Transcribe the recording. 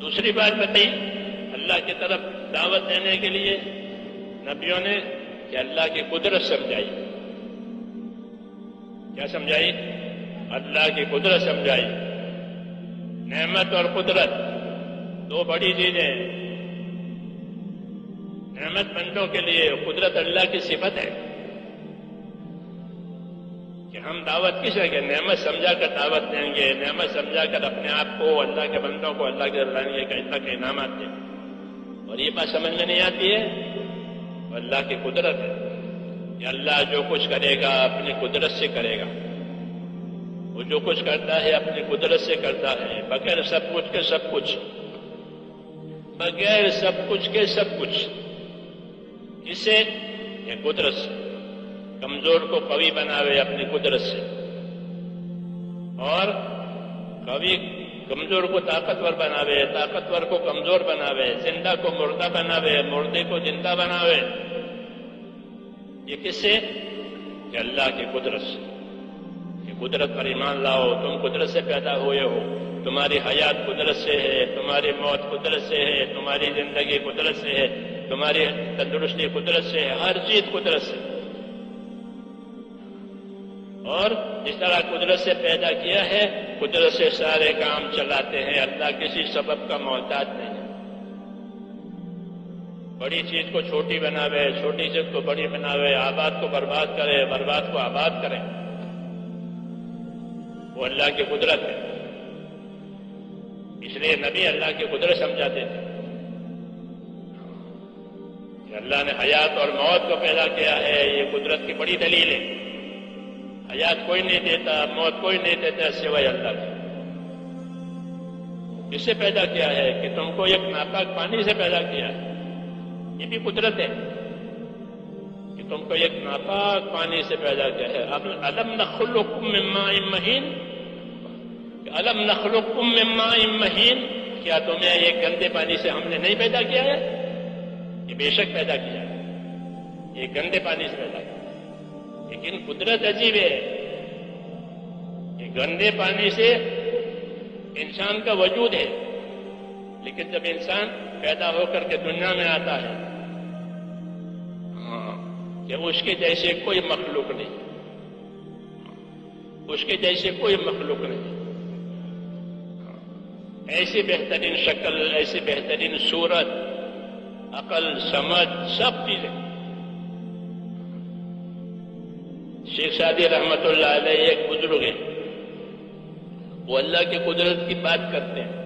دوسری بات بتائی اللہ کی طرف دعوت دینے کے لیے نبیوں نے کہ اللہ کی قدرت سمجھائی. کیا سمجھائی؟ اللہ کی قدرت سمجھائی. نعمت اور قدرت دو بڑی چیزیں. نعمت بندوں کے لیے، قدرت اللہ کی صفت ہے کہ ہم دعوت کس ہے کہ نعمت سمجھا کر دعوت دیں گے، نعمت سمجھا کر اپنے آپ کو، اللہ کے بندوں کو اللہ کے لانے کا اللہ کے انعامات دیں. اور یہ بات سمجھ میں نہیں آتی ہے، اللہ کی قدرت ہے کہ اللہ جو کچھ کرے گا اپنی قدرت سے کرے گا. وہ جو کچھ کرتا ہے اپنی قدرت سے کرتا ہے، بغیر سب کچھ کے سب کچھ، بغیر سب کچھ کے سب کچھ. اس سے یہ قدرت سے کمزور کو قوی بناوے اپنی قدرت سے، اور قوی کمزور کو طاقتور بناوے، طاقتور کو کمزور بناوے، زندہ کو مردہ بناوے، مردے کو زندہ بناوے. یہ کس سے؟ کہ اللہ کی قدرت سے. کہ قدرت پر ایمان لاؤ، تم قدرت سے پیدا ہوئے ہو، تمہاری حیات قدرت سے ہے، تمہاری موت قدرت سے ہے، تمہاری زندگی قدرت سے ہے، تمہاری تندرستی قدرت سے ہے، ہر چیز قدرت سے. اور جس طرح قدرت سے پیدا کیا ہے، قدرت سے سارے کام چلاتے ہیں. اللہ کسی سبب کا محتاج نہیں ہے. بڑی چیز کو چھوٹی بناوے، چھوٹی چیز کو بڑی بناوے، آباد کو برباد کرے، برباد کو آباد کرے. وہ اللہ کی قدرت ہے. اس لیے نبی اللہ کی قدرت سمجھاتے تھے کہ اللہ نے حیات اور موت کو پیدا کیا ہے. یہ قدرت کی بڑی دلیل ہے. حیات کوئی نہیں دیتا، موت کوئی نہیں دیتا سوائے اللہ کی. کس سے پیدا کیا ہے؟ کہ تم کو ایک ناپاک پانی سے پیدا کیا ہے. یہ بھی قدرت ہے کہ تم کو ایک ناپاک پانی سے پیدا کیا ہے. الم نخلقکم من ماء مہین، الم نخلقکم من ماء مہین، کیا تمہیں ایک گندے پانی سے ہم نے نہیں پیدا کیا ہے؟ یہ بے شک پیدا کیا ہے. یہ گندے پانی سے پیدا کیا. لیکن قدرت عجیب ہے کہ گندے پانی سے انسان کا وجود ہے، لیکن جب انسان پیدا ہو کر کے دنیا میں آتا ہے کہ اس کے جیسے کوئی مخلوق نہیں، اس کے جیسے کوئی مخلوق نہیں. ایسی بہترین شکل، ایسی بہترین صورت، عقل، سمجھ، سب چیزیں. شیخ سعدی رحمت اللہ علیہ ایک بزرگ ہیں، وہ اللہ کی قدرت کی بات کرتے ہیں.